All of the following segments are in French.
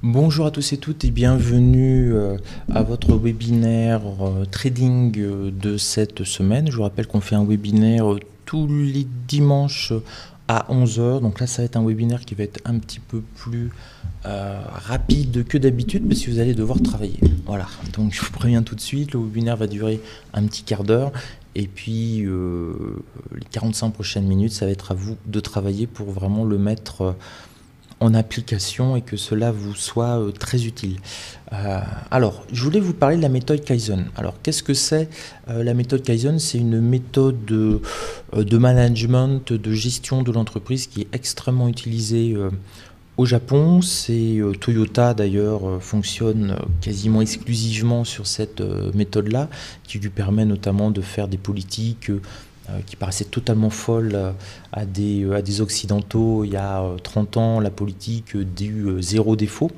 Bonjour à tous et toutes et bienvenue à votre webinaire trading de cette semaine. Je vous rappelle qu'on fait un webinaire tous les dimanches à 11 heures. Donc là, ça va être un webinaire qui va être un petit peu plus rapide que d'habitude parce que vous allez devoir travailler. Voilà, donc je vous préviens tout de suite, le webinaire va durer un petit quart d'heure. Et puis, les 45 prochaines minutes, ça va être à vous de travailler pour vraiment le mettre en application et que cela vous soit très utile. Alors, je voulais vous parler de la méthode Kaizen. Alors, qu'est-ce que c'est la méthode Kaizen? C'est une méthode de management, de gestion de l'entreprise qui est extrêmement utilisée au Japon. C'est Toyota d'ailleurs fonctionne quasiment exclusivement sur cette méthode-là, qui lui permet notamment de faire des politiques qui paraissait totalement folle à des Occidentaux il y a 30 ans, la politique du zéro défaut.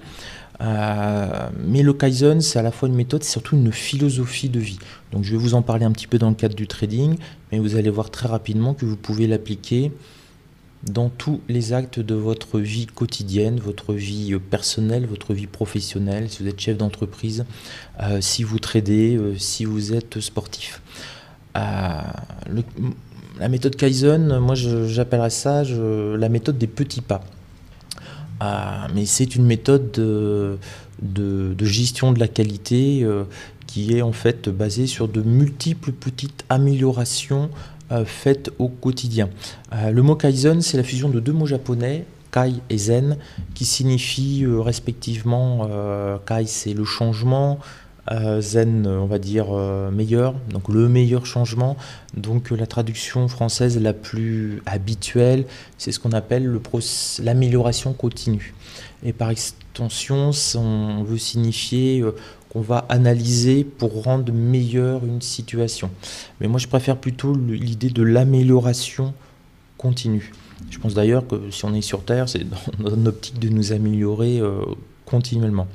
Mais le Kaizen, c'est à la fois une méthode, c'est surtout une philosophie de vie. Donc je vais vous en parler un petit peu dans le cadre du trading, mais vous allez voir très rapidement que vous pouvez l'appliquer dans tous les actes de votre vie quotidienne, votre vie personnelle, votre vie professionnelle, si vous êtes chef d'entreprise, si vous tradez, si vous êtes sportif. La méthode Kaizen, moi j'appellerais ça la méthode des petits pas. Mais c'est une méthode de gestion de la qualité qui est en fait basée sur de multiples petites améliorations faites au quotidien. Le mot Kaizen, c'est la fusion de deux mots japonais, Kai et Zen, qui signifient respectivement, Kai c'est le changement, Zen, on va dire meilleur, donc le meilleur changement. Donc la traduction française la plus habituelle, c'est ce qu'on appelle l'amélioration continue. Et par extension, on veut signifier qu'on va analyser pour rendre meilleure une situation. Mais moi, je préfère plutôt l'idée de l'amélioration continue. Je pense d'ailleurs que si on est sur Terre, c'est dans une optique de nous améliorer continuellement.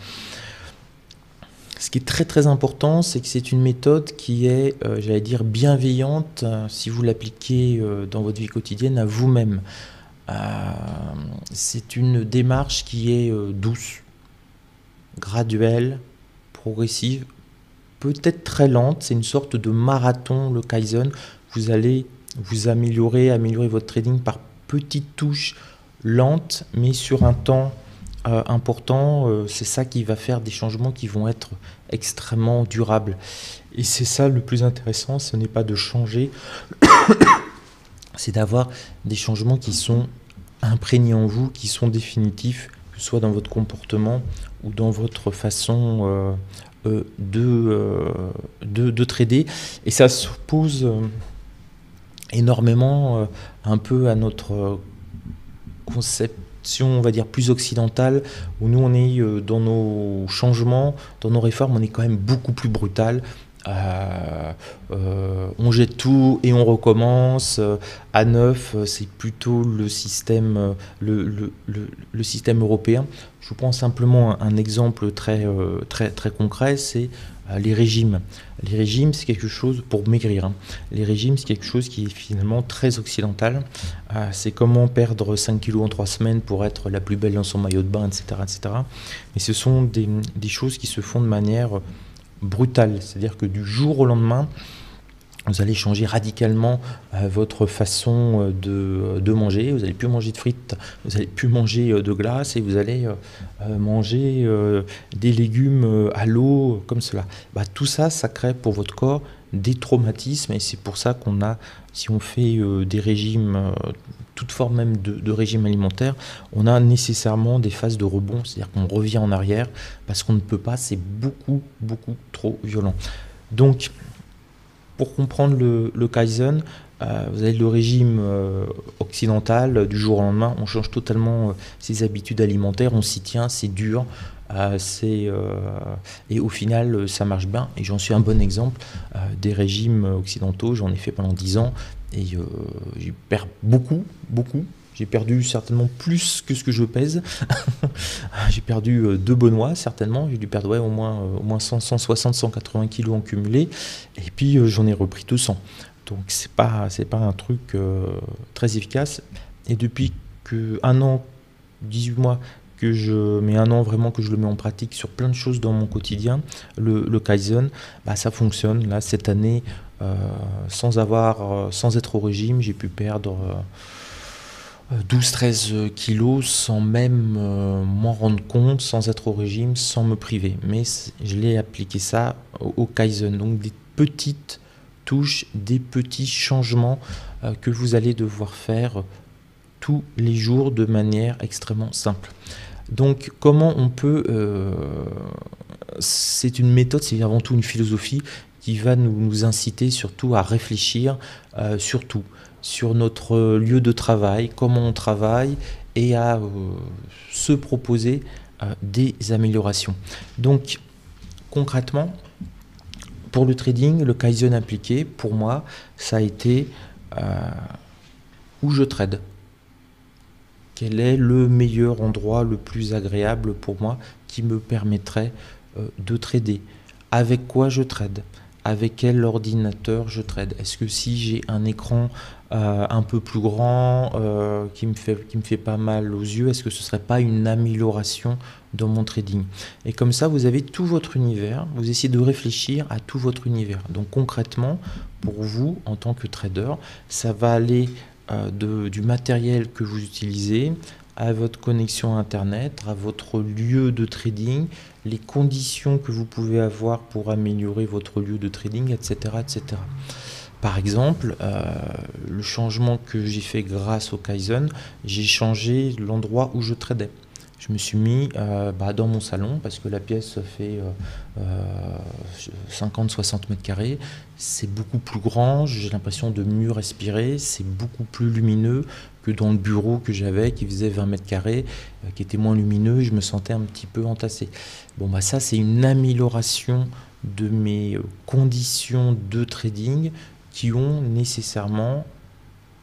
Ce qui est très très important, c'est que c'est une méthode qui est, j'allais dire, bienveillante si vous l'appliquez dans votre vie quotidienne à vous-même. C'est une démarche qui est douce, graduelle, progressive, peut-être très lente. C'est une sorte de marathon, le Kaizen. Vous allez vous améliorer votre trading par petites touches lentes, mais sur un temps important. C'est ça qui va faire des changements qui vont être extrêmement durables. Et c'est ça le plus intéressant, ce n'est pas de changer, c'est d'avoir des changements qui sont imprégnés en vous, qui sont définitifs, que ce soit dans votre comportement ou dans votre façon de trader. Et ça s'oppose énormément un peu à notre concept, on va dire plus occidentale, où nous on est dans nos changements, dans nos réformes, on est quand même beaucoup plus brutal. On jette tout et on recommence à neuf. C'est plutôt le système, le système européen. Je vous prends simplement un exemple très concret, c'est les régimes. Les régimes, c'est quelque chose pour maigrir. Les régimes, c'est quelque chose qui est finalement très occidental. C'est comment perdre 5 kilos en 3 semaines pour être la plus belle dans son maillot de bain, etc. etc. Mais ce sont des choses qui se font de manière brutale. C'est-à-dire que du jour au lendemain, vous allez changer radicalement votre façon de manger. Vous n'allez plus manger de frites, vous n'allez plus manger de glace et vous allez manger des légumes à l'eau comme cela. Tout ça, ça crée pour votre corps des traumatismes et c'est pour ça qu'on a, si on fait des régimes, toute forme même de régime alimentaire, on a nécessairement des phases de rebond, c'est-à-dire qu'on revient en arrière parce qu'on ne peut pas, c'est beaucoup trop violent. Donc, pour comprendre le Kaizen, vous avez le régime occidental, du jour au lendemain, on change totalement ses habitudes alimentaires, on s'y tient, c'est dur, et au final ça marche bien. Et j'en suis un bon exemple des régimes occidentaux, j'en ai fait pendant 10 ans, et j'ai perdu beaucoup. J'ai perdu certainement plus que ce que je pèse. J'ai perdu 2 benoît certainement. J'ai dû perdre au moins 160, 180 kilos en cumulé. Et puis j'en ai repris 200. Donc c'est pas un truc très efficace. Et depuis un an, 18 mois que je mets 1 an vraiment que je le mets en pratique sur plein de choses dans mon quotidien, le Kaizen, bah, ça fonctionne. Là, cette année, sans être au régime, j'ai pu perdre 12-13 kilos sans même m'en rendre compte, sans être au régime, sans me priver. Mais je l'ai appliqué ça au Kaizen. Donc des petites touches, des petits changements que vous allez devoir faire tous les jours de manière extrêmement simple. Donc comment on peut... c'est une méthode, c'est avant tout une philosophie qui va nous inciter surtout à réfléchir surtout sur notre lieu de travail, comment on travaille et à se proposer des améliorations. Donc concrètement, pour le trading, le Kaizen appliqué, pour moi, ça a été où je trade. Quel est le meilleur endroit, le plus agréable pour moi qui me permettrait de trader? Avec quoi je trade? Avec quel ordinateur je trade? Est-ce que si j'ai un écran un peu plus grand qui me fait pas mal aux yeux, est-ce que ce ne serait pas une amélioration dans mon trading? Et comme ça, vous avez tout votre univers, vous essayez de réfléchir à tout votre univers. Donc concrètement, pour vous, en tant que trader, ça va aller du matériel que vous utilisez, à votre connexion Internet, à votre lieu de trading, les conditions que vous pouvez avoir pour améliorer votre lieu de trading, etc. etc. Par exemple, le changement que j'ai fait grâce au Kaizen, j'ai changé l'endroit où je tradais. Je me suis mis dans mon salon parce que la pièce fait 50-60 mètres carrés. C'est beaucoup plus grand, j'ai l'impression de mieux respirer, c'est beaucoup plus lumineux que dans le bureau que j'avais qui faisait 20 mètres carrés, qui était moins lumineux et je me sentais un petit peu entassé. Bon, ça c'est une amélioration de mes conditions de trading qui ont nécessairement,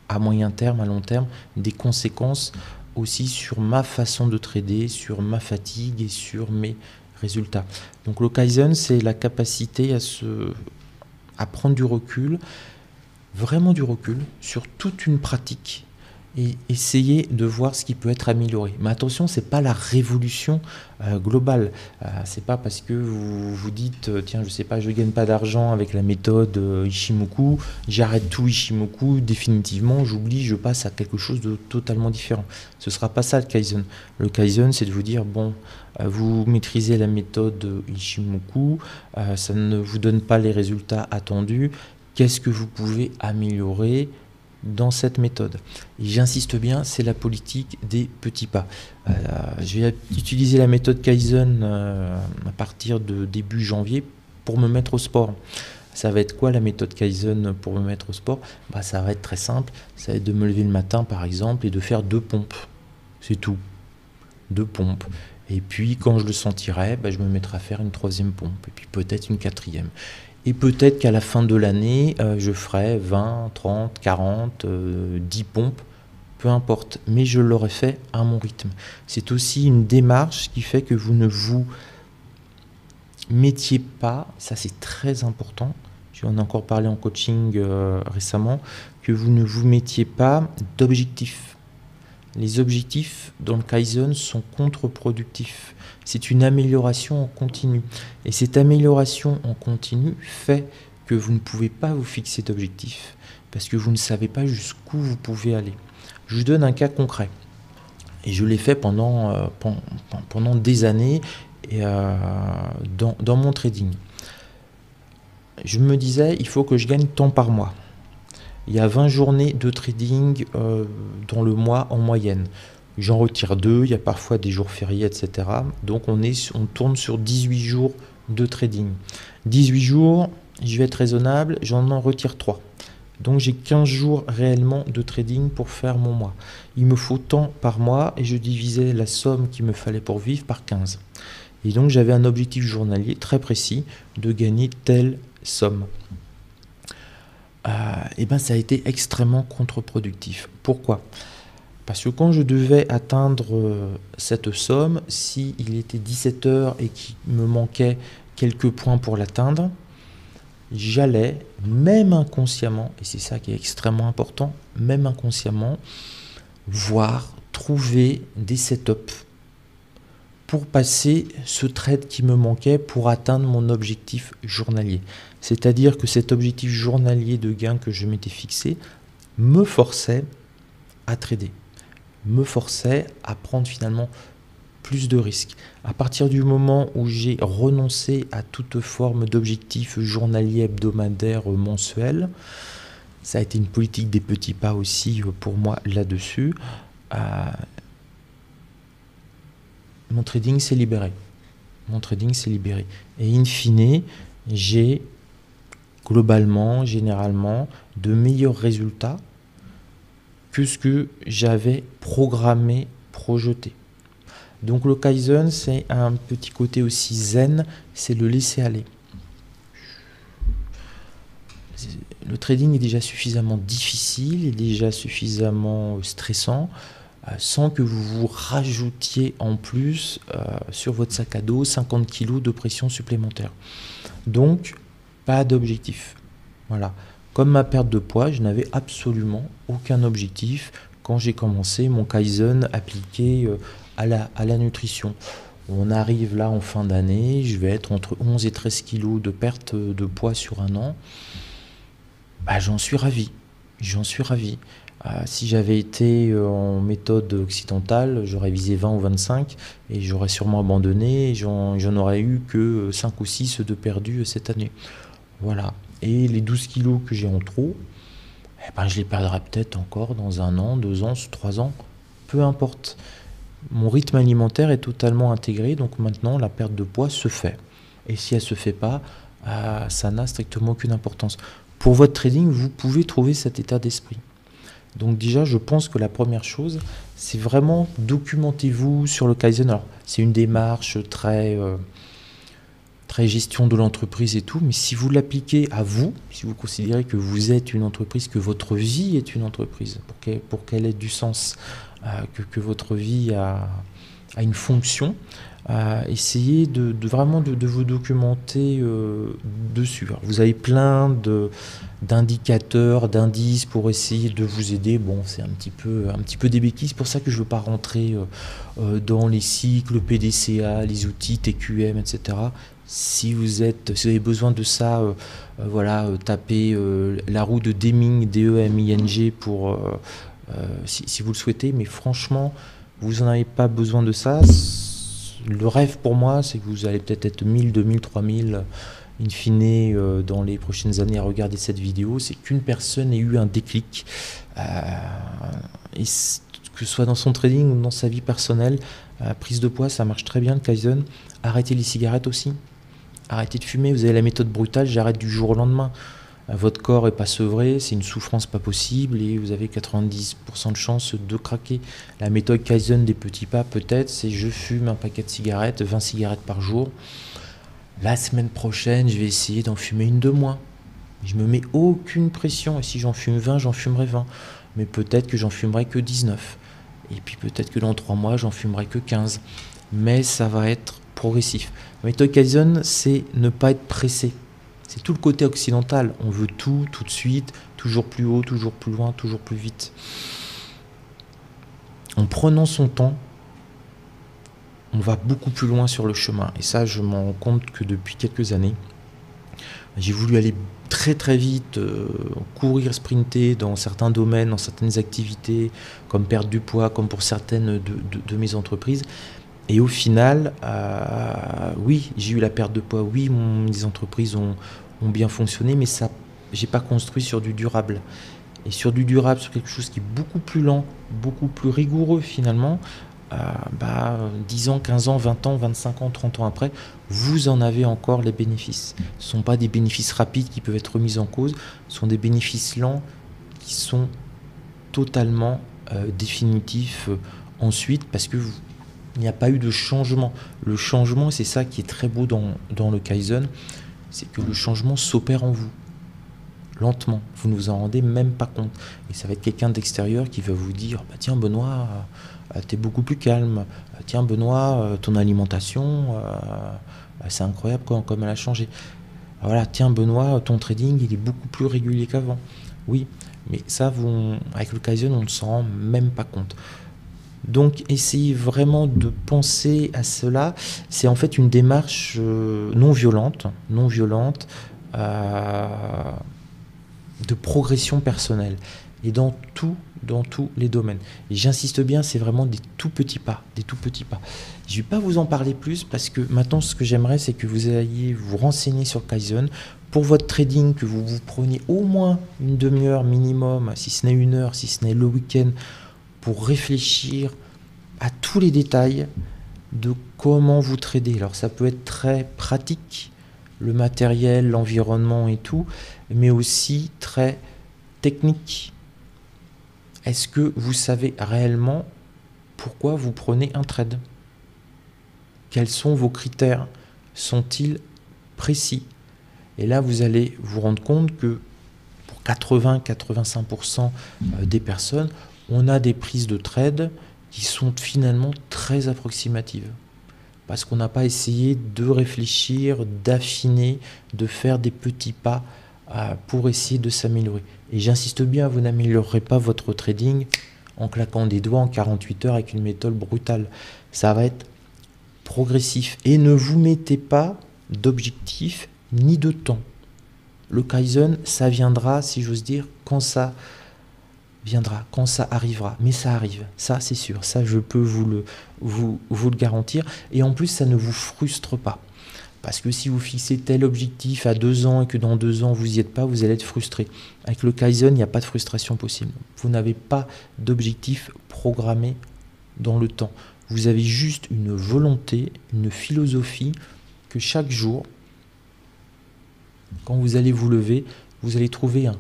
à moyen terme, à long terme, des conséquences aussi sur ma façon de trader, sur ma fatigue et sur mes résultats. Donc le Kaizen, c'est la capacité à prendre du recul, vraiment du recul, sur toute une pratique et essayer de voir ce qui peut être amélioré. Mais attention, ce n'est pas la révolution globale. C'est pas parce que vous vous dites, tiens, je sais pas, je gagne pas d'argent avec la méthode Ishimoku, j'arrête tout Ishimoku, définitivement, j'oublie, je passe à quelque chose de totalement différent. Ce sera pas ça le Kaizen. Le Kaizen, c'est de vous dire, bon, vous maîtrisez la méthode Ishimoku, ça ne vous donne pas les résultats attendus, qu'est-ce que vous pouvez améliorer dans cette méthode? Et j'insiste bien, c'est la politique des petits pas. Je vais utiliser la méthode Kaizen à partir de début janvier pour me mettre au sport. Ça va être quoi la méthode Kaizen pour me mettre au sport? Ça va être très simple, ça va être de me lever le matin par exemple et de faire 2 pompes. C'est tout, 2 pompes. Et puis quand je le sentirai, je me mettrai à faire une 3e pompe et puis peut-être une 4e. Et peut-être qu'à la fin de l'année, je ferai 20, 30, 40, 10 pompes, peu importe. Mais je l'aurai fait à mon rythme. C'est aussi une démarche qui fait que vous ne vous mettiez pas, ça c'est très important, j'en ai encore parlé en coaching récemment, que vous ne vous mettiez pas d'objectifs. Les objectifs dans le Kaizen sont contre-productifs. C'est une amélioration en continu. Et cette amélioration en continu fait que vous ne pouvez pas vous fixer d'objectifs parce que vous ne savez pas jusqu'où vous pouvez aller. Je vous donne un cas concret. Et je l'ai fait pendant des années et, dans mon trading. Je me disais, il faut que je gagne tant par mois. Il y a 20 journées de trading dans le mois en moyenne. J'en retire 2, il y a parfois des jours fériés, etc. Donc on tourne sur 18 jours de trading. 18 jours, je vais être raisonnable, j'en retire 3. Donc j'ai 15 jours réellement de trading pour faire mon mois. Il me faut tant par mois et je divisais la somme qu'il me fallait pour vivre par 15. Et donc j'avais un objectif journalier très précis de gagner telle somme. Ça a été extrêmement contre-productif. Pourquoi? Parce que quand je devais atteindre cette somme, s'il était 17 heures et qu'il me manquait quelques points pour l'atteindre, j'allais, même inconsciemment, et c'est ça qui est extrêmement important, même inconsciemment, trouver des setups pour passer ce trade qui me manquait pour atteindre mon objectif journalier. C'est-à-dire que cet objectif journalier de gain que je m'étais fixé me forçait à trader, me forçait à prendre finalement plus de risques. À partir du moment où j'ai renoncé à toute forme d'objectif journalier, hebdomadaire, mensuel, ça a été une politique des petits pas aussi pour moi là-dessus. Mon trading s'est libéré. Mon trading s'est libéré. Et in fine, j'ai globalement, généralement, de meilleurs résultats que ce que j'avais programmé, projeté. Donc le Kaizen, c'est un petit côté aussi zen, c'est le laisser aller. Le trading est déjà suffisamment difficile, est déjà suffisamment stressant, sans que vous vous rajoutiez en plus sur votre sac à dos 50 kg de pression supplémentaire. Donc, pas d'objectif. Voilà. Comme ma perte de poids, je n'avais absolument aucun objectif quand j'ai commencé mon Kaizen appliqué à la nutrition. On arrive là en fin d'année, je vais être entre 11 et 13 kg de perte de poids sur un an. J'en suis ravi. J'en suis ravi. Si j'avais été en méthode occidentale, j'aurais visé 20 ou 25 et j'aurais sûrement abandonné. J'en aurais eu que 5 ou 6 de perdus cette année. Voilà. Et les 12 kilos que j'ai en trop, je les perdrai peut-être encore dans 1 an, 2 ans, 3 ans. Peu importe. Mon rythme alimentaire est totalement intégré, donc maintenant la perte de poids se fait. Et si elle ne se fait pas, ça n'a strictement aucune importance. Pour votre trading, vous pouvez trouver cet état d'esprit. Donc déjà, je pense que la première chose, c'est vraiment documentez-vous sur le Kaizen. Alors, c'est une démarche très gestion de l'entreprise et tout, mais si vous l'appliquez à vous, si vous considérez que vous êtes une entreprise, que votre vie est une entreprise, pour qu'elle ait du sens, que votre vie a une fonction, essayez vraiment de vous documenter dessus. Alors, vous avez plein d'indicateurs, d'indices pour essayer de vous aider. Bon, c'est un petit peu des béquilles. C'est pour ça que je ne veux pas rentrer dans les cycles, PDCA, les outils TQM, etc. Si vous avez besoin de ça, tapez la roue de Deming, D-E-M-I-N-G, si vous le souhaitez. Mais franchement, vous n'en avez pas besoin de ça. Le rêve pour moi, c'est que vous allez peut-être être 1000, 2000, 3000 in fine dans les prochaines années à regarder cette vidéo. C'est qu'une personne ait eu un déclic, et que ce soit dans son trading ou dans sa vie personnelle. Prise de poids, ça marche très bien le Kaizen. Arrêtez les cigarettes aussi. Arrêtez de fumer. Vous avez la méthode brutale, j'arrête du jour au lendemain. Votre corps n'est pas sevré, c'est une souffrance pas possible et vous avez 90% de chance de craquer. La méthode Kaizen des petits pas, peut-être, c'est je fume un paquet de cigarettes, 20 cigarettes par jour. La semaine prochaine, je vais essayer d'en fumer une de moins. Je me mets aucune pression et si j'en fume 20, j'en fumerai 20. Mais peut-être que j'en fumerai que 19. Et puis peut-être que dans 3 mois, j'en fumerai que 15. Mais ça va être progressif. La méthode Kaizen, c'est ne pas être pressé. C'est tout le côté occidental. On veut tout de suite, toujours plus haut, toujours plus loin, toujours plus vite. En prenant son temps, on va beaucoup plus loin sur le chemin. Et ça, je m'en rends compte que depuis quelques années, j'ai voulu aller très très vite, courir, sprinter dans certains domaines, dans certaines activités, comme perdre du poids, comme pour certaines de mes entreprises. Et au final, oui, j'ai eu la perte de poids, oui, mes entreprises ont bien fonctionné, mais ça, j'ai pas construit sur du durable. Et sur du durable, sur quelque chose qui est beaucoup plus lent, beaucoup plus rigoureux finalement, 10 ans, 15 ans, 20 ans, 25 ans, 30 ans après, vous en avez encore les bénéfices. Ce ne sont pas des bénéfices rapides qui peuvent être remis en cause, ce sont des bénéfices lents qui sont totalement définitifs ensuite, parce que il n'y a pas eu de changement. Le changement, c'est ça qui est très beau dans le Kaizen, c'est que le changement s'opère en vous, lentement. Vous ne vous en rendez même pas compte. Et ça va être quelqu'un d'extérieur qui va vous dire « Tiens Benoît, t'es beaucoup plus calme. Tiens Benoît, ton alimentation, c'est incroyable comme elle a changé. Voilà, tiens Benoît, ton trading, il est beaucoup plus régulier qu'avant. » Oui, mais ça, avec le Kaizen, on ne s'en rend même pas compte. Donc essayez vraiment de penser à cela. C'est en fait une démarche non violente, euh, de progression personnelle. Et dans tous les domaines. Et j'insiste bien, c'est vraiment des tout petits pas, des tout petits pas. Je ne vais pas vous en parler plus parce que maintenant, ce que j'aimerais, c'est que vous alliez vous renseigner sur Kaizen. Pour votre trading, que vous vous preniez au moins une demi-heure minimum, si ce n'est une heure, si ce n'est le week-end, pour réfléchir à tous les détails de comment vous trader. Alors ça peut être très pratique, le matériel, l'environnement et tout, mais aussi très technique. Est-ce que vous savez réellement pourquoi vous prenez un trade? Quels sont vos critères? Sont-ils précis? Et là, vous allez vous rendre compte que pour 80-85% des personnes, on a des prises de trade qui sont finalement très approximatives. Parce qu'on n'a pas essayé de réfléchir, d'affiner, de faire des petits pas pour essayer de s'améliorer. Et j'insiste bien, vous n'améliorerez pas votre trading en claquant des doigts en 48 heures avec une méthode brutale. Ça va être progressif. Et ne vous mettez pas d'objectif ni de temps. Le Kaizen, ça viendra, si j'ose dire, quand ça viendra, quand ça arrivera. Mais ça arrive, ça c'est sûr, ça je peux vous le garantir. Et en plus, ça ne vous frustre pas. Parce que si vous fixez tel objectif à 2 ans et que dans 2 ans vous n'y êtes pas, vous allez être frustré. Avec le Kaizen, il n'y a pas de frustration possible. Vous n'avez pas d'objectif programmé dans le temps. Vous avez juste une volonté, une philosophie que chaque jour, quand vous allez vous lever, vous allez trouver un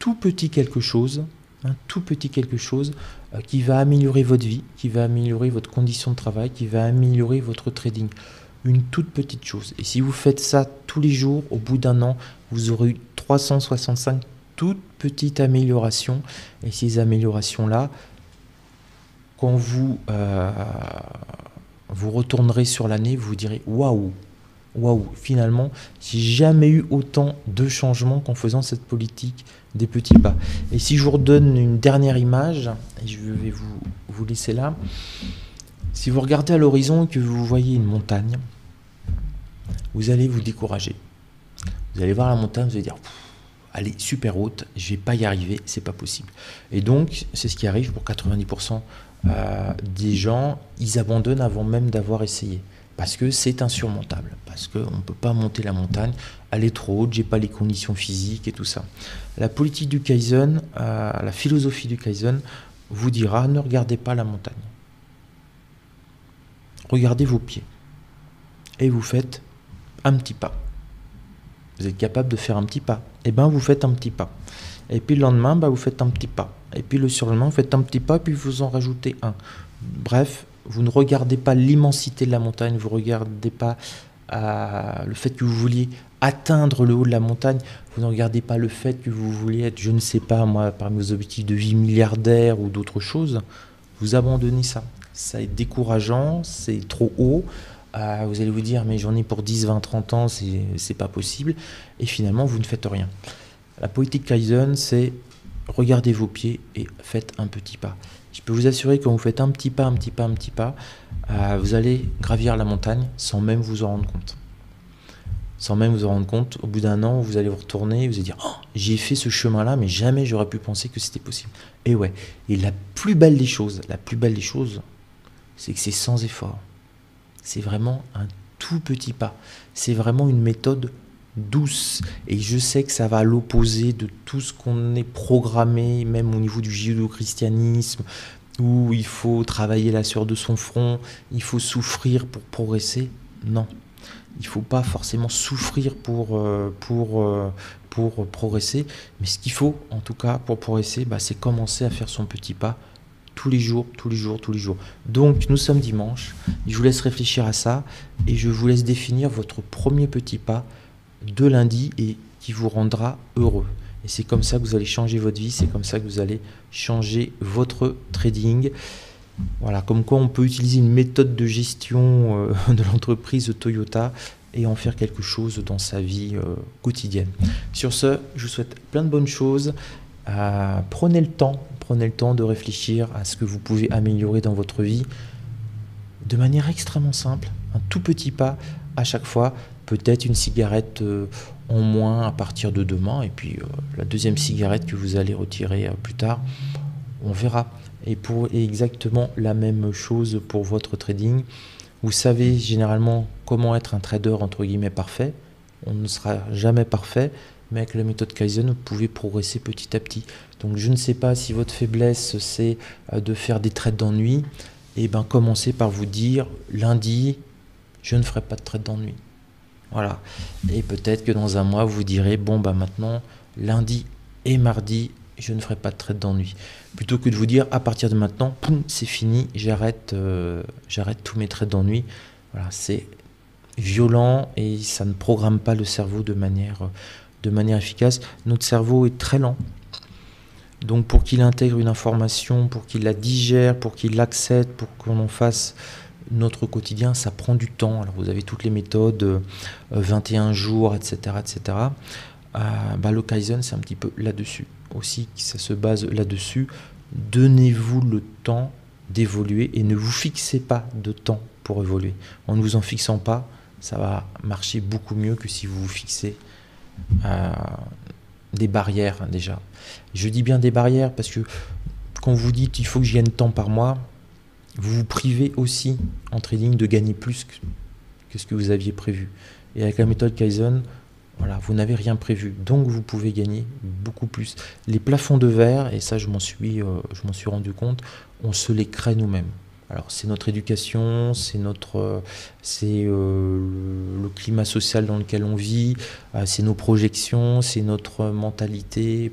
tout petit quelque chose qui va améliorer votre vie, qui va améliorer votre condition de travail, qui va améliorer votre trading. Une toute petite chose. Et si vous faites ça tous les jours, au bout d'un an, vous aurez eu 365 toutes petites améliorations. Et ces améliorations-là, quand vous retournerez sur l'année, vous vous direz « Waouh, finalement, j'ai jamais eu autant de changements qu'en faisant cette politique des petits pas. » Et si je vous redonne une dernière image, et je vais vous laisser là, si vous regardez à l'horizon et que vous voyez une montagne, vous allez vous décourager. Vous allez voir la montagne, vous allez dire « Elle est super haute, je ne vais pas y arriver, c'est pas possible. » Et donc, c'est ce qui arrive pour 90% des gens, ils abandonnent avant même d'avoir essayé. Parce que c'est insurmontable, parce qu'on ne peut pas monter la montagne, elle est trop haute, j'ai pas les conditions physiques et tout ça. La politique du Kaizen, la philosophie du Kaizen vous dira, ne regardez pas la montagne. Regardez vos pieds. Et vous faites un petit pas. Vous êtes capable de faire un petit pas. Et bien vous faites un petit pas. Et puis le lendemain, vous faites un petit pas. Et puis le surlendemain, vous faites un petit pas, puis vous en rajoutez un. Bref, vous ne regardez pas l'immensité de la montagne, vous ne regardez pas le fait que vous vouliez atteindre le haut de la montagne, vous ne regardez pas le fait que vous vouliez être, je ne sais pas moi, parmi vos objectifs de vie milliardaire ou d'autres choses, vous abandonnez ça. Ça est décourageant, c'est trop haut, vous allez vous dire mais j'en ai pour 10, 20, 30 ans, c'est pas possible, et finalement vous ne faites rien. La politique Kaizen, c'est regardez vos pieds et faites un petit pas. Je peux vous assurer que quand vous faites un petit pas, vous allez gravir la montagne sans même vous en rendre compte. Sans même vous en rendre compte, au bout d'un an, vous allez vous retourner et vous allez dire oh, « j'ai fait ce chemin-là, mais jamais j'aurais pu penser que c'était possible. » Et ouais, et la plus belle des choses, c'est que c'est sans effort. C'est vraiment un tout petit pas. C'est vraiment une méthode douce. Et je sais que ça va à l'opposé de tout ce qu'on est programmé, même au niveau du judéo-christianisme, où il faut travailler la sueur de son front, il faut souffrir pour progresser. Non. Il ne faut pas forcément souffrir pour progresser, mais ce qu'il faut, en tout cas, pour progresser, c'est commencer à faire son petit pas tous les jours. Donc, nous sommes dimanche, je vous laisse réfléchir à ça, et je vous laisse définir votre premier petit pas de lundi, et qui vous rendra heureux. Et c'est comme ça que vous allez changer votre vie, c'est comme ça que vous allez changer votre trading. Voilà, comme quoi on peut utiliser une méthode de gestion de l'entreprise Toyota et en faire quelque chose dans sa vie quotidienne. Sur ce, je vous souhaite plein de bonnes choses. Prenez le temps de réfléchir à ce que vous pouvez améliorer dans votre vie de manière extrêmement simple, un tout petit pas à chaque fois, peut-être une cigarette en moins à partir de demain, et puis la deuxième cigarette que vous allez retirer plus tard, on verra. Et exactement la même chose pour votre trading. Vous savez généralement comment être un trader entre guillemets parfait. On ne sera jamais parfait, mais avec la méthode Kaizen, vous pouvez progresser petit à petit. Donc je ne sais pas si votre faiblesse c'est de faire des trades d'ennui. Et bien commencez par vous dire lundi, je ne ferai pas de trade d'ennui. Voilà. Et peut-être que dans un mois, vous direz bon bah maintenant, lundi et mardi, je ne ferai pas de trade d'ennui. Plutôt que de vous dire à partir de maintenant, poum, c'est fini, j'arrête tous mes trades d'ennui. Voilà, c'est violent et ça ne programme pas le cerveau de manière efficace. Notre cerveau est très lent. Donc pour qu'il intègre une information, pour qu'il la digère, pour qu'il l'accepte, pour qu'on en fasse notre quotidien, ça prend du temps. Alors vous avez toutes les méthodes, 21 jours, etc. etc. Le Kaizen, c'est un petit peu là-dessus aussi, ça se base là-dessus. Donnez-vous le temps d'évoluer et ne vous fixez pas de temps pour évoluer. En ne vous en fixant pas, ça va marcher beaucoup mieux que si vous vous fixez des barrières déjà. Je dis bien des barrières parce que quand vous dites il faut que je gagne tant par mois, vous vous privez aussi en trading de gagner plus que ce que vous aviez prévu. Et avec la méthode Kaizen, voilà, vous n'avez rien prévu, donc vous pouvez gagner beaucoup plus. Les plafonds de verre, et ça je m'en suis rendu compte, on se les crée nous-mêmes. Alors c'est notre éducation, c'est le climat social dans lequel on vit, c'est nos projections, c'est notre mentalité,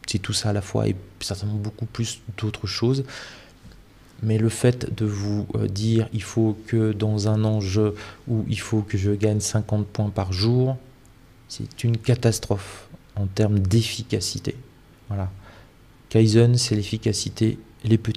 c'est tout ça à la fois et certainement beaucoup plus d'autres choses. Mais le fait de vous dire il faut que dans un an il faut que je gagne 50 points par jour, c'est une catastrophe en termes d'efficacité. Voilà. Kaizen, c'est l'efficacité, les petits